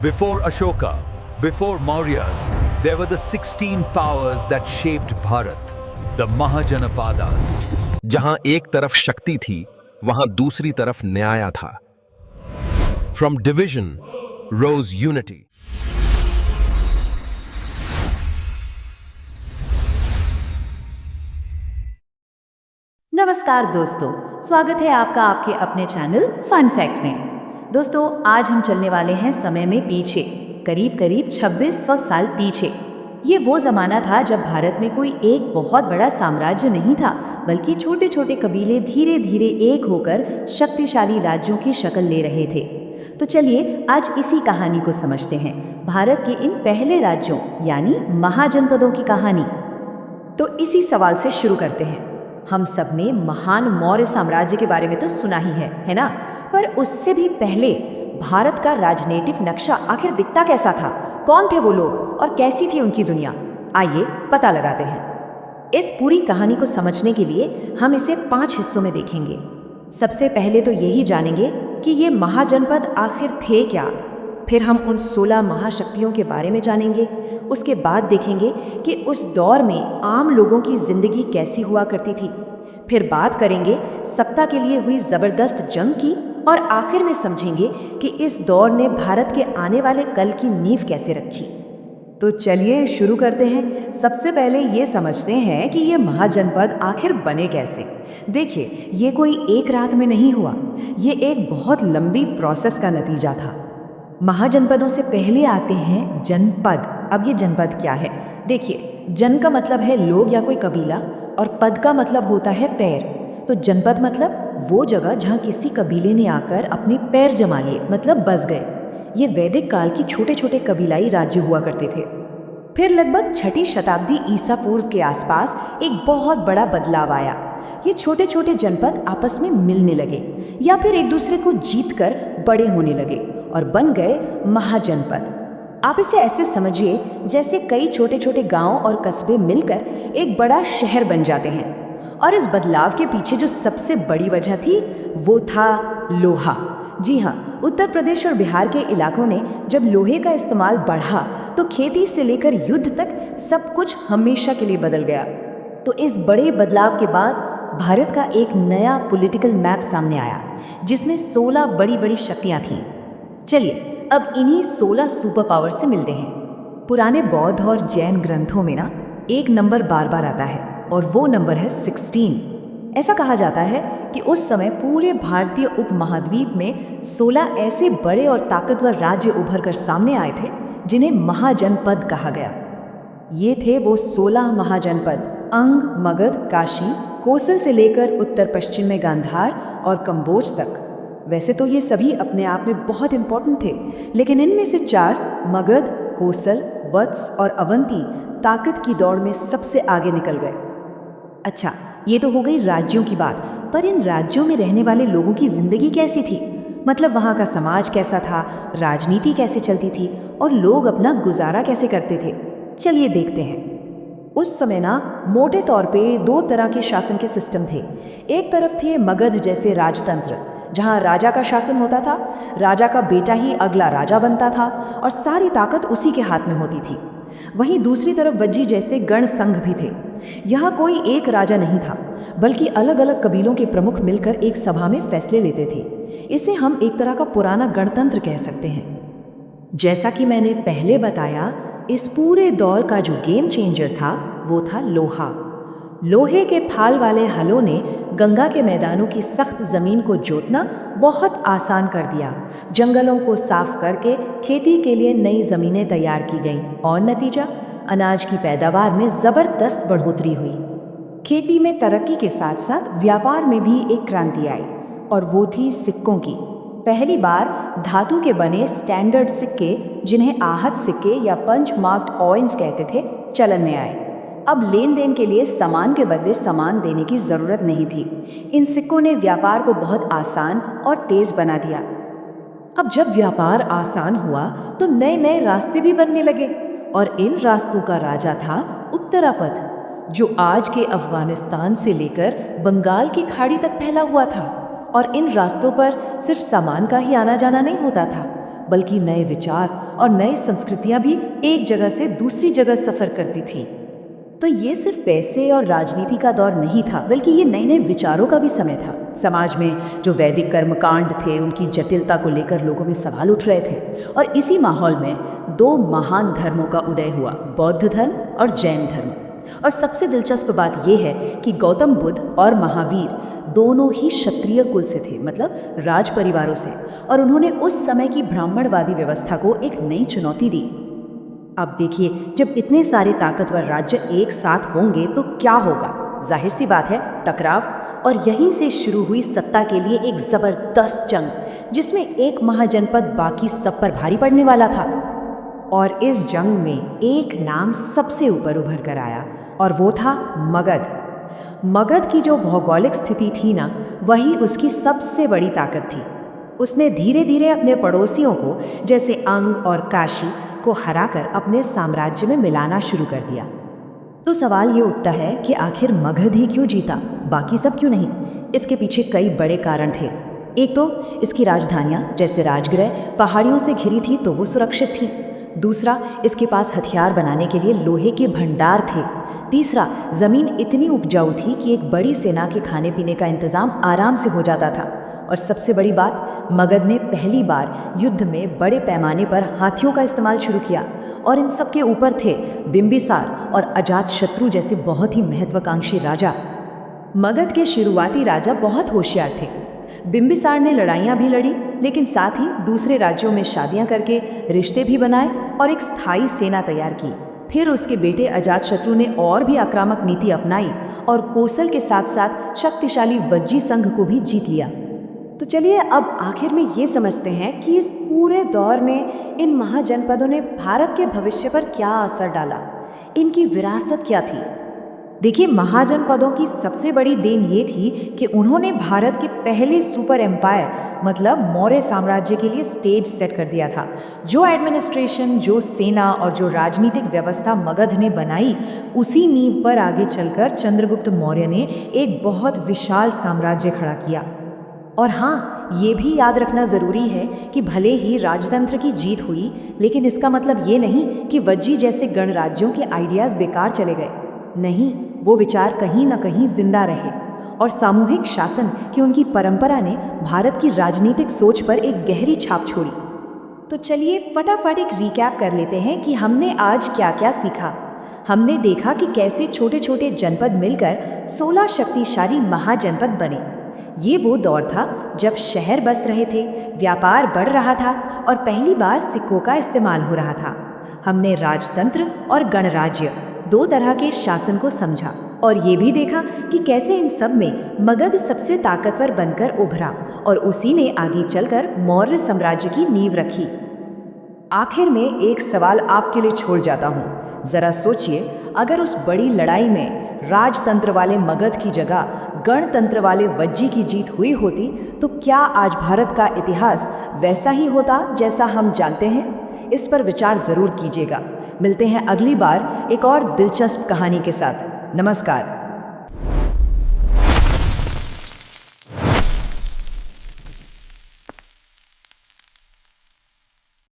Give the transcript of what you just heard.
Before Ashoka, before Mauryas, there were the 16 powers that shaped Bharat, the Mahajanapadas. जहां एक तरफ शक्ति थी वहां दूसरी तरफ न्याय था. From division rose unity. नमस्कार दोस्तों, स्वागत है आपका आपके अपने चैनल फन फैक्ट में। दोस्तों, आज हम चलने वाले हैं समय में पीछे, करीब करीब 2600 साल पीछे। ये वो ज़माना था जब भारत में कोई एक बहुत बड़ा साम्राज्य नहीं था, बल्कि छोटे छोटे कबीले धीरे धीरे एक होकर शक्तिशाली राज्यों की शक्ल ले रहे थे। तो चलिए आज इसी कहानी को समझते हैं, भारत के इन पहले राज्यों यानी महाजनपदों की कहानी। तो इसी सवाल से शुरू करते हैं। हम सब ने महान मौर्य साम्राज्य के बारे में तो सुना ही है ना? पर उससे भी पहले भारत का राजनीतिक नक्शा आखिर दिखता कैसा था? कौन थे वो लोग और कैसी थी उनकी दुनिया? आइए पता लगाते हैं। इस पूरी कहानी को समझने के लिए हम इसे 5 हिस्सों में देखेंगे। सबसे पहले तो यही जानेंगे कि ये महाजनपद आखिर थे क्या। फिर हम उन 16 महाशक्तियों के बारे में जानेंगे। उसके बाद देखेंगे कि उस दौर में आम लोगों की जिंदगी कैसी हुआ करती थी। फिर बात करेंगे सत्ता के लिए हुई जबरदस्त जंग की, और आखिर में समझेंगे कि इस दौर ने भारत के आने वाले कल की नींव कैसे रखी। तो चलिए शुरू करते हैं। सबसे पहले ये समझते हैं कि ये महाजनपद आखिर बने कैसे। देखिए, ये कोई एक रात में नहीं हुआ, ये एक बहुत लंबी प्रोसेस का नतीजा था। महाजनपदों से पहले आते हैं जनपद। अब ये जनपद क्या है? देखिए, जन का मतलब है लोग या कोई कबीला, और पद का मतलब होता है पैर। तो जनपद मतलब वो जगह जहाँ किसी कबीले ने आकर अपने पैर जमा लिए, मतलब बस गए। ये वैदिक काल की छोटे छोटे कबीलाई राज्य हुआ करते थे। फिर लगभग 6ठी शताब्दी ईसा पूर्व के आसपास एक बहुत बड़ा बदलाव आया। ये छोटे छोटे जनपद आपस में मिलने लगे या फिर एक दूसरे को जीतकर बड़े होने लगे और बन गए महाजनपद। आप इसे ऐसे समझिए जैसे कई छोटे छोटे गांव और कस्बे मिलकर एक बड़ा शहर बन जाते हैं। और इस बदलाव के पीछे जो सबसे बड़ी वजह थी वो था लोहा। जी हाँ, उत्तर प्रदेश और बिहार के इलाकों ने जब लोहे का इस्तेमाल बढ़ा तो खेती से लेकर युद्ध तक सब कुछ हमेशा के लिए बदल गया। तो इस बड़े बदलाव के बाद भारत का एक नया पॉलिटिकल मैप सामने आया जिसमें 16 बड़ी बड़ी शक्तियां थीं। चलिए अब इन्हीं 16 सुपर पावर से मिलते हैं। पुराने बौद्ध और जैन ग्रंथों में ना एक नंबर बार बार आता है और वो नंबर है 16। ऐसा कहा जाता है कि उस समय पूरे भारतीय उपमहाद्वीप में 16 ऐसे बड़े और ताकतवर राज्य उभर कर सामने आए थे जिन्हें महाजनपद कहा गया। ये थे वो 16 महाजनपद: अंग, मगध, काशी, कोसल से लेकर उत्तर पश्चिम में गांधार और कंबोज तक। वैसे तो ये सभी अपने आप में बहुत इंपॉर्टेंट थे, लेकिन इनमें से 4 मगध, कोसल, वत्स और अवंती ताकत की दौड़ में सबसे आगे निकल गए। अच्छा, ये तो हो गई राज्यों की बात, पर इन राज्यों में रहने वाले लोगों की जिंदगी कैसी थी? मतलब वहाँ का समाज कैसा था, राजनीति कैसे चलती थी और लोग अपना गुजारा कैसे करते थे? चलिए देखते हैं। उस समय ना मोटे तौर पे 2 तरह के शासन के सिस्टम थे। एक तरफ थे मगध जैसे राजतंत्र, जहाँ राजा का शासन होता था, राजा का बेटा ही अगला राजा बनता था और सारी ताकत उसी के हाथ में होती थी। वहीं दूसरी तरफ वज्जी जैसे गण संघ भी थे। यहाँ कोई एक राजा नहीं था, बल्कि अलग अलग कबीलों के प्रमुख मिलकर एक सभा में फैसले लेते थे। इसे हम एक तरह का पुराना गणतंत्र कह सकते हैं। जैसा कि मैंने पहले बताया, इस पूरे दौर का जो गेम चेंजर था वो था लोहा। लोहे के फाल वाले हलों ने गंगा के मैदानों की सख्त जमीन को जोतना बहुत आसान कर दिया। जंगलों को साफ करके खेती के लिए नई जमीनें तैयार की गईं और नतीजा, अनाज की पैदावार में जबरदस्त बढ़ोतरी हुई। खेती में तरक्की के साथ साथ व्यापार में भी एक क्रांति आई, और वो थी सिक्कों की। पहली बार धातु के बने स्टैंडर्ड सिक्के, जिन्हें आहत सिक्के या पंच मार्क्ड कॉइन्स कहते थे, चलन में आए। अब लेन देन के लिए सामान के बदले सामान देने की जरूरत नहीं थी। इन सिक्कों ने व्यापार को बहुत आसान और तेज बना दिया। अब जब व्यापार आसान हुआ तो नए नए रास्ते भी बनने लगे, और इन रास्तों का राजा था उत्तरापथ, जो आज के अफगानिस्तान से लेकर बंगाल की खाड़ी तक फैला हुआ था। और इन रास्तों पर सिर्फ सामान का ही आना जाना नहीं होता था, बल्कि नए विचार और नई संस्कृतियां भी एक जगह से दूसरी जगह सफर करती थी। तो ये सिर्फ पैसे और राजनीति का दौर नहीं था, बल्कि ये नए नए विचारों का भी समय था। समाज में जो वैदिक कर्मकांड थे उनकी जटिलता को लेकर लोगों में सवाल उठ रहे थे। और इसी माहौल में दो महान धर्मों का उदय हुआ, बौद्ध धर्म और जैन धर्म। और सबसे दिलचस्प बात यह है कि गौतम बुद्ध और महावीर दोनों ही क्षत्रिय कुल से थे, मतलब राज परिवारों से, और उन्होंने उस समय की ब्राह्मणवादी व्यवस्था को एक नई चुनौती दी। अब देखिए, जब इतने सारे ताकतवर राज्य एक साथ होंगे तो क्या होगा? जाहिर सी बात है, टकराव। और यहीं से शुरू हुई सत्ता के लिए एक जबरदस्त जंग, जिसमें एक महाजनपद बाकी सब पर भारी पड़ने वाला था। और इस जंग में एक नाम सबसे ऊपर उभर कर आया, और वो था मगध। मगध की जो भौगोलिक स्थिति थी ना, वही उसकी सबसे बड़ी ताकत थी। उसने धीरे धीरे अपने पड़ोसियों को, जैसे अंग और काशी को हराकर अपने साम्राज्य में मिलाना शुरू कर दिया। तो सवाल ये उठता है कि आखिर मगध ही क्यों जीता, बाकी सब क्यों नहीं? इसके पीछे कई बड़े कारण थे। एक तो इसकी राजधानियां, जैसे राजगृह, पहाड़ियों से घिरी थी तो वो सुरक्षित थी। दूसरा, इसके पास हथियार बनाने के लिए लोहे के भंडार थे। तीसरा, जमीन इतनी उपजाऊ थी कि एक बड़ी सेना के खाने पीने का इंतजाम आराम से हो जाता था। और सबसे बड़ी बात, मगध ने पहली बार युद्ध में बड़े पैमाने पर हाथियों का इस्तेमाल शुरू किया। और इन सब के ऊपर थे बिंबिसार और अजातशत्रु जैसे बहुत ही महत्वाकांक्षी राजा। मगध के शुरुआती राजा बहुत होशियार थे। बिंबिसार ने लड़ाइयाँ भी लड़ी, लेकिन साथ ही दूसरे राज्यों में शादियाँ करके रिश्ते भी बनाए और एक स्थायी सेना तैयार की। फिर उसके बेटे अजातशत्रु ने और भी आक्रामक नीति अपनाई और कोसल के साथ साथ शक्तिशाली वज्जी संघ को भी जीत लिया। तो चलिए अब आखिर में ये समझते हैं कि इस पूरे दौर ने, इन महाजनपदों ने भारत के भविष्य पर क्या असर डाला, इनकी विरासत क्या थी। देखिए, महाजनपदों की सबसे बड़ी देन ये थी कि उन्होंने भारत के पहले सुपर एम्पायर मतलब मौर्य साम्राज्य के लिए स्टेज सेट कर दिया था। जो एडमिनिस्ट्रेशन, जो सेना और जो राजनीतिक व्यवस्था मगध ने बनाई, उसी नींव पर आगे चलकर चंद्रगुप्त मौर्य ने एक बहुत विशाल साम्राज्य खड़ा किया। और हाँ, ये भी याद रखना ज़रूरी है कि भले ही राजतंत्र की जीत हुई, लेकिन इसका मतलब ये नहीं कि वज्जी जैसे गणराज्यों के आइडियाज़ बेकार चले गए। नहीं, वो विचार कहीं ना कहीं जिंदा रहे और सामूहिक शासन की उनकी परंपरा ने भारत की राजनीतिक सोच पर एक गहरी छाप छोड़ी। तो चलिए फटाफट एक रिकैप कर लेते हैं कि हमने आज क्या क्या सीखा। हमने देखा कि कैसे छोटे छोटे जनपद मिलकर 16 शक्तिशाली महाजनपद बने। ये वो दौर था जब शहर बस रहे थे, व्यापार बढ़ रहा था और पहली बार सिक्कों का इस्तेमाल हो रहा था। हमने राजतंत्र और गणराज्य, दो तरह के शासन को समझा और ये भी देखा कि कैसे इन सब में मगध सबसे ताकतवर बनकर उभरा और उसी ने आगे चलकर मौर्य साम्राज्य की नींव रखी। आखिर में एक सवाल आपके लिए छोड़ जाता हूँ। जरा सोचिए, अगर उस बड़ी लड़ाई में राजतंत्र वाले मगध की जगह गणतंत्र वाले वज्जी की जीत हुई होती, तो क्या आज भारत का इतिहास वैसा ही होता जैसा हम जानते हैं? इस पर विचार जरूर कीजिएगा। मिलते हैं अगली बार एक और दिलचस्प कहानी के साथ। नमस्कार।